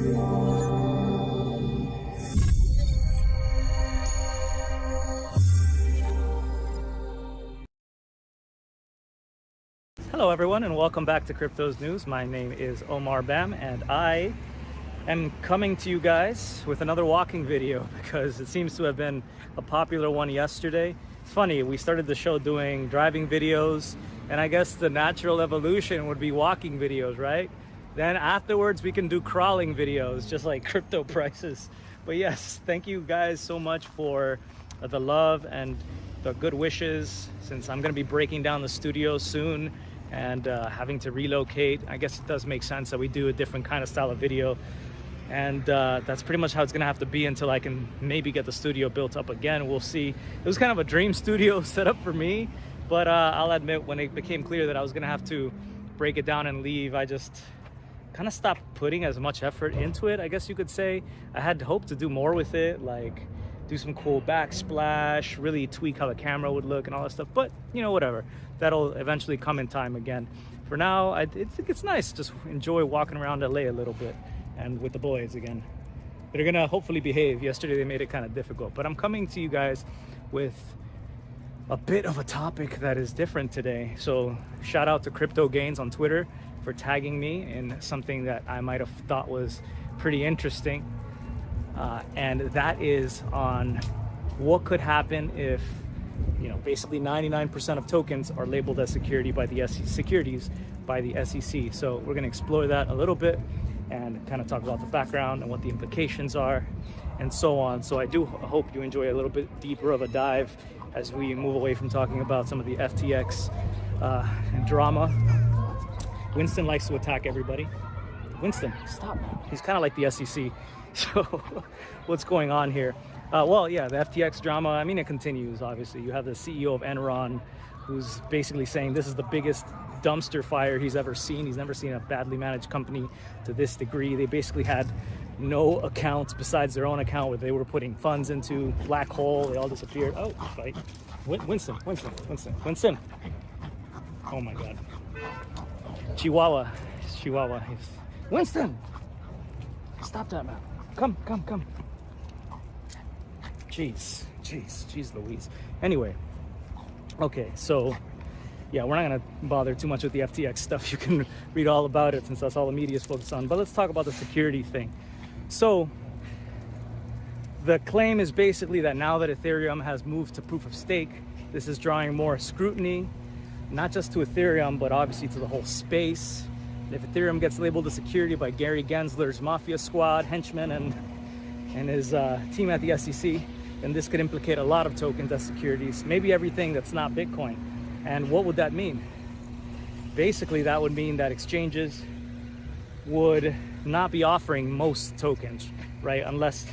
Hello everyone and welcome back to Crypto's News. My name is Omar Bam and I am coming to you guys with another walking video because it seems to have been a popular one yesterday. It's funny, we started the show doing driving videos and I guess the natural evolution would be walking videos, right? Then afterwards we can do crawling videos just like crypto prices. But yes, thank you guys so much for the love and the good wishes since I'm going to be breaking down the studio soon and having to relocate. I guess it does make sense that we do a different kind of style of video, and that's pretty much how it's gonna have to be until I can maybe get the studio built up again. We'll see. It was kind of a dream studio set up for me, but I'll admit when it became clear that I was gonna have to break it down and leave, I just kind of stopped putting as much effort into it, I guess you could say. I had hoped to do more with it, like do some cool backsplash, really tweak how the camera would look and all that stuff, but you know, whatever. That'll eventually come in time again. For now, I think it's nice, just enjoy walking around LA a little bit and with the boys again. They're gonna hopefully behave. Yesterday they made it kind of difficult, but I'm coming to you guys with a bit of a topic that is different today. So shout out to Crypto Gains on Twitter for tagging me in something that I might have thought was pretty interesting. And that is on what could happen if, you know, basically 99% of tokens are labeled as securities by the SEC. So we're going to explore that a little bit and kind of talk about the background and what the implications are and so on. So I do hope you enjoy a little bit deeper of a dive as we move away from talking about some of the FTX drama. Winston likes to attack everybody. Winston, stop. He's kind of like the SEC. So what's going on here? Well, yeah, the FTX drama, I mean, it continues, obviously. You have the CEO of Enron who's basically saying this is the biggest dumpster fire he's ever seen. He's never seen a badly managed company to this degree. They basically had no accounts besides their own account where they were putting funds into. Black hole, they all disappeared. Oh, fight. Winston. Oh my God. Chihuahua. Winston! Stop that, man. Come. Jeez Louise. Anyway, okay, so yeah, we're not gonna bother too much with the FTX stuff. You can read all about it since that's all the media is focused on. But let's talk about the security thing. So the claim is basically that now that Ethereum has moved to proof of stake, this is drawing more scrutiny, not just to Ethereum, but obviously to the whole space. If Ethereum gets labeled a security by Gary Gensler's Mafia Squad, henchmen, and his team at the SEC, then this could implicate a lot of tokens as securities, maybe everything that's not Bitcoin. And what would that mean? Basically, that would mean that exchanges would not be offering most tokens, right? Unless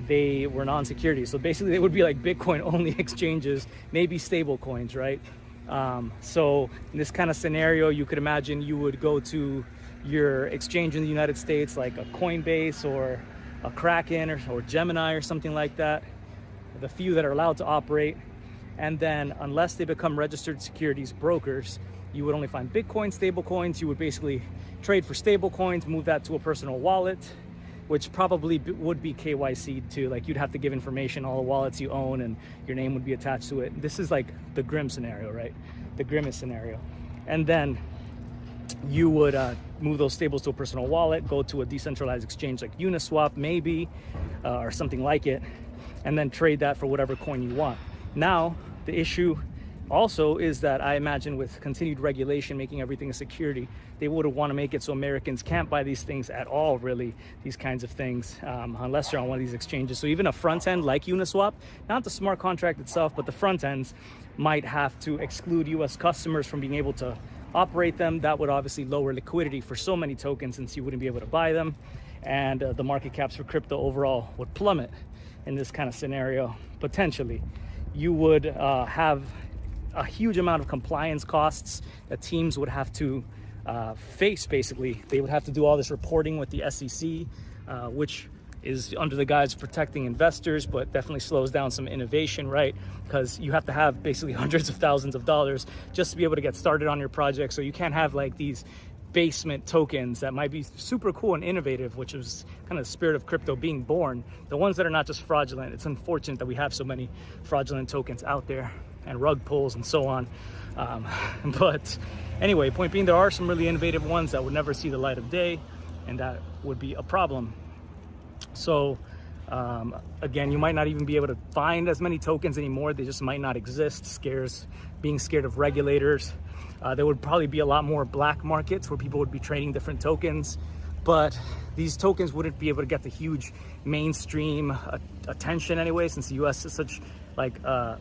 they were non-securities. So basically, they would be like Bitcoin-only exchanges, maybe stable coins, right? So in this kind of scenario, you could imagine you would go to your exchange in the United States, like a Coinbase or a Kraken or Gemini or something like that, the few that are allowed to operate. And then unless they become registered securities brokers, you would only find Bitcoin stable coins. You would basically trade for stable coins, move that to a personal wallet, which probably would be KYC'd too. Like you'd have to give information, all the wallets you own, and your name would be attached to it. This is like the grim scenario, right? The grimmest scenario. And then you would move those stables to a personal wallet, go to a decentralized exchange like Uniswap maybe, or something like it, and then trade that for whatever coin you want. Now, the issue also is that I imagine with continued regulation making everything a security, they would want to make it so Americans can't buy these things at all, really, these kinds of things, unless you're on one of these exchanges. So even a front end like Uniswap, not the smart contract itself, but the front ends might have to exclude US customers from being able to operate them. That would obviously lower liquidity for so many tokens since you wouldn't be able to buy them. And the market caps for crypto overall would plummet in this kind of scenario, potentially. You would have a huge amount of compliance costs that teams would have to face. Basically, they would have to do all this reporting with the SEC, which is under the guise of protecting investors, but definitely slows down some innovation, right? Because you have to have basically hundreds of thousands of dollars just to be able to get started on your project. So you can't have like these basement tokens that might be super cool and innovative, which is kind of the spirit of crypto being born. The ones that are not just fraudulent. It's unfortunate that we have so many fraudulent tokens out there and rug pulls and so on. But anyway, point being, there are some really innovative ones that would never see the light of day, and that would be a problem. So again, you might not even be able to find as many tokens anymore. They just might not exist. Being scared of regulators. There would probably be a lot more black markets where people would be trading different tokens, but these tokens wouldn't be able to get the huge mainstream attention anyway, since the US is such like a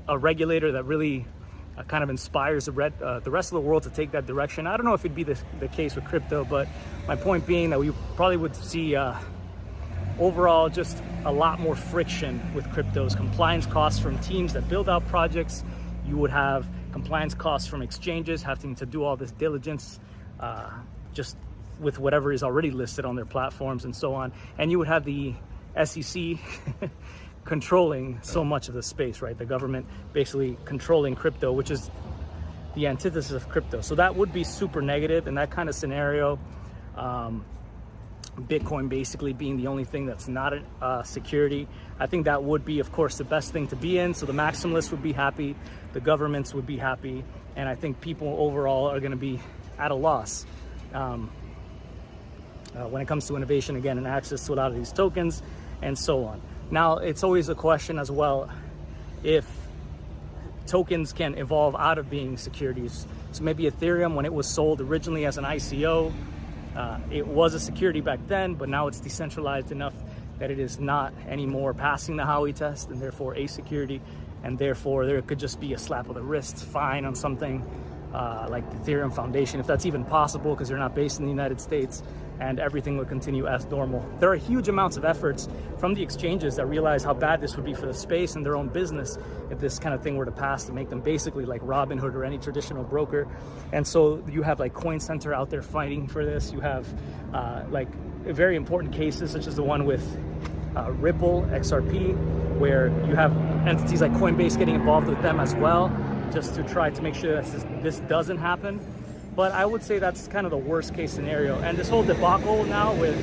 regulator that really kind of inspires the rest of the world to take that direction. I don't know if it'd be the case with crypto, but my point being that we probably would see overall just a lot more friction with cryptos. Compliance costs from teams that build out projects. You would have compliance costs from exchanges having to do all this diligence just with whatever is already listed on their platforms and so on. And you would have the SEC controlling so much of the space, right? The government basically controlling crypto, which is the antithesis of crypto. So that would be super negative in that kind of scenario. Bitcoin basically being the only thing that's not a security. I think that would be, of course, the best thing to be in. So the maximalists would be happy, the governments would be happy, and I think people overall are going to be at a loss when it comes to innovation, again, and access to a lot of these tokens and so on. Now, it's always a question as well if tokens can evolve out of being securities. So maybe Ethereum, when it was sold originally as an ICO, it was a security back then, but now it's decentralized enough that it is not anymore passing the Howey test and therefore a security, and therefore there could just be a slap of the wrist fine on something like the Ethereum Foundation, if that's even possible, because they're not based in the United States, and everything would continue as normal. There are huge amounts of efforts from the exchanges that realize how bad this would be for the space and their own business if this kind of thing were to pass, to make them basically like Robinhood or any traditional broker. And so you have like Coin Center out there fighting for this. You have like very important cases such as the one with Ripple, XRP, where you have entities like Coinbase getting involved with them as well, just to try to make sure that this doesn't happen. But I would say that's kind of the worst case scenario. And this whole debacle now with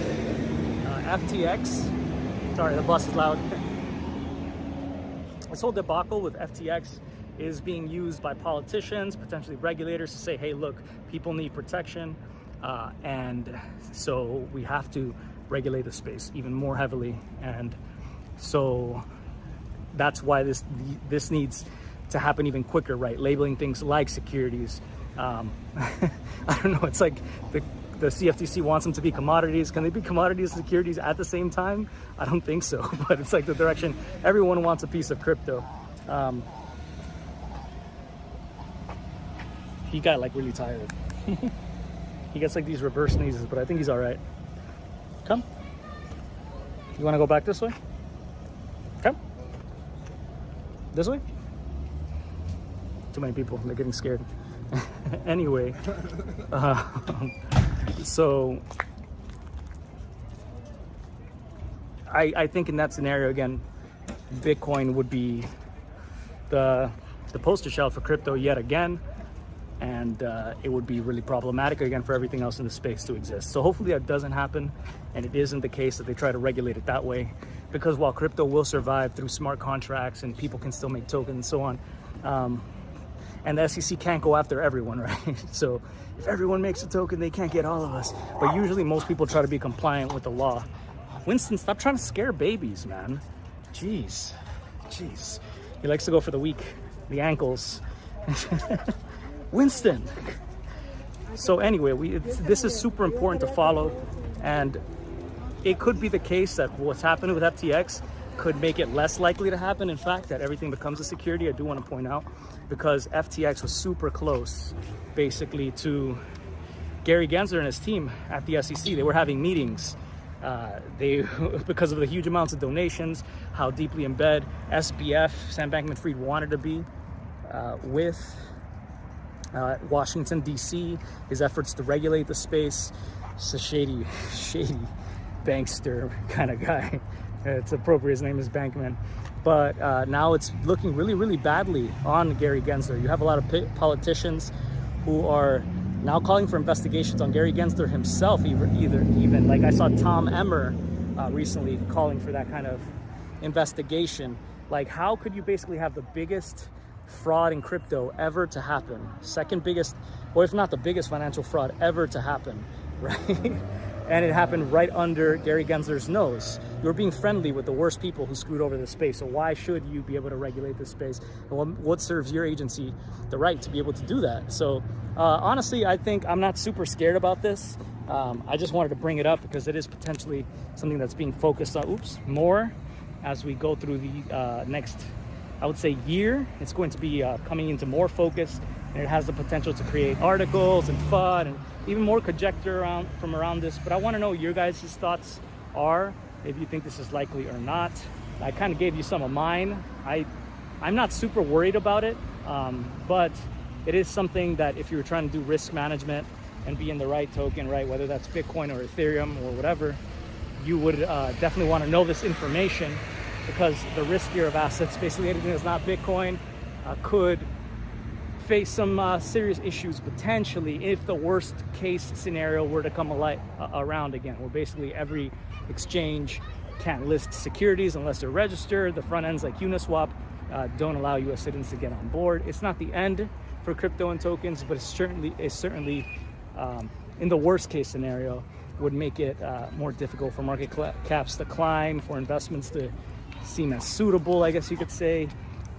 FTX, sorry, the bus is loud. This whole debacle with FTX is being used by politicians, potentially regulators, to say, hey, look, people need protection. And so we have to regulate the space even more heavily. And so that's why this needs to happen even quicker, right? Labeling things like securities. I don't know, it's like the CFTC wants them to be commodities. Can they be commodities and securities at the same time? I don't think so, but it's like the direction. Everyone wants a piece of crypto. He got like really tired. He gets like these reverse sneezes, but I think he's all right. Come. You want to go back this way? Come. This way? Too many people, they're getting scared. Anyway, so I think in that scenario, again, Bitcoin would be the poster child for crypto yet again, and it would be really problematic again for everything else in the space to exist. So hopefully that doesn't happen, and it isn't the case that they try to regulate it that way, because while crypto will survive through smart contracts and people can still make tokens and so on, and the SEC can't go after everyone, right? So if everyone makes a token, they can't get all of us. But usually most people try to be compliant with the law. Winston, stop trying to scare babies, man. Jeez. He likes to go for the weak, the ankles. Winston. So anyway, this is super important to follow. And it could be the case that what's happening with FTX could make it less likely to happen. In fact, that everything becomes a security. I do want to point out, because FTX was super close basically to Gary Gensler and his team at the SEC. They were having meetings. Because of the huge amounts of donations, how deeply in bed SBF, Sam Bankman-Fried, wanted to be with Washington, D.C., his efforts to regulate the space. It's a shady bankster kind of guy. It's appropriate, his name is Bankman. But now it's looking really, really badly on Gary Gensler. You have a lot of politicians who are now calling for investigations on Gary Gensler himself, even like I saw Tom Emmer recently calling for that kind of investigation. Like, how could you basically have the biggest fraud in crypto ever to happen, second biggest, or if not the biggest financial fraud ever to happen, right? And it happened right under Gary Gensler's nose. You're being friendly with the worst people who screwed over the space. So why should you be able to regulate this space? And what serves your agency the right to be able to do that? So honestly, I think I'm not super scared about this. I just wanted to bring it up because it is potentially something that's being focused on, more as we go through the next, I would say, year. It's going to be coming into more focus, and it has the potential to create articles and FUD and even more conjecture around this. But I want to know your guys' thoughts are, if you think this is likely or not. I kind of gave you some of mine. I'm not super worried about it, but it is something that if you were trying to do risk management and be in the right token, right, whether that's Bitcoin or Ethereum or whatever, you would definitely want to know this information, because the riskier of assets, basically anything that's not Bitcoin, could face some serious issues potentially if the worst case scenario were to come around again, where basically every exchange can't list securities unless they're registered. The front ends like Uniswap don't allow US citizens to get on board. It's not the end for crypto and tokens, but it's certainly in the worst case scenario would make it more difficult for market caps to climb, for investments to seem as suitable, I guess you could say,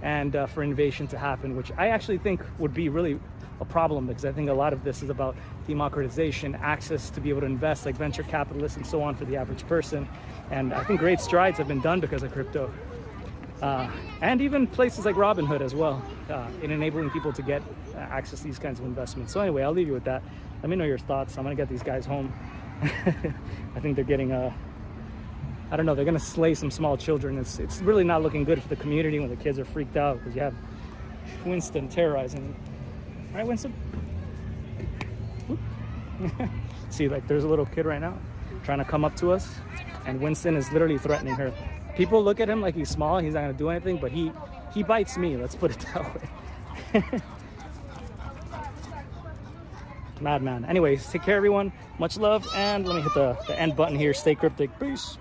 and for innovation to happen, which I actually think would be really a problem, because I think a lot of this is about democratization, access to be able to invest, like venture capitalists and so on, for the average person. And I think great strides have been done because of crypto. And even places like Robinhood as well, in enabling people to get access to these kinds of investments. So anyway, I'll leave you with that. Let me know your thoughts. I'm gonna get these guys home. I think they're getting I don't know, they're gonna slay some small children. It's really not looking good for the community when the kids are freaked out because you have Winston terrorizing them. All right, Winston? See, like, there's a little kid right now trying to come up to us, and Winston is literally threatening her. People look at him like he's small, he's not gonna do anything, but he bites me, let's put it that way. Madman. Anyways, take care, everyone. Much love, and let me hit the end button here. Stay cryptic. Peace.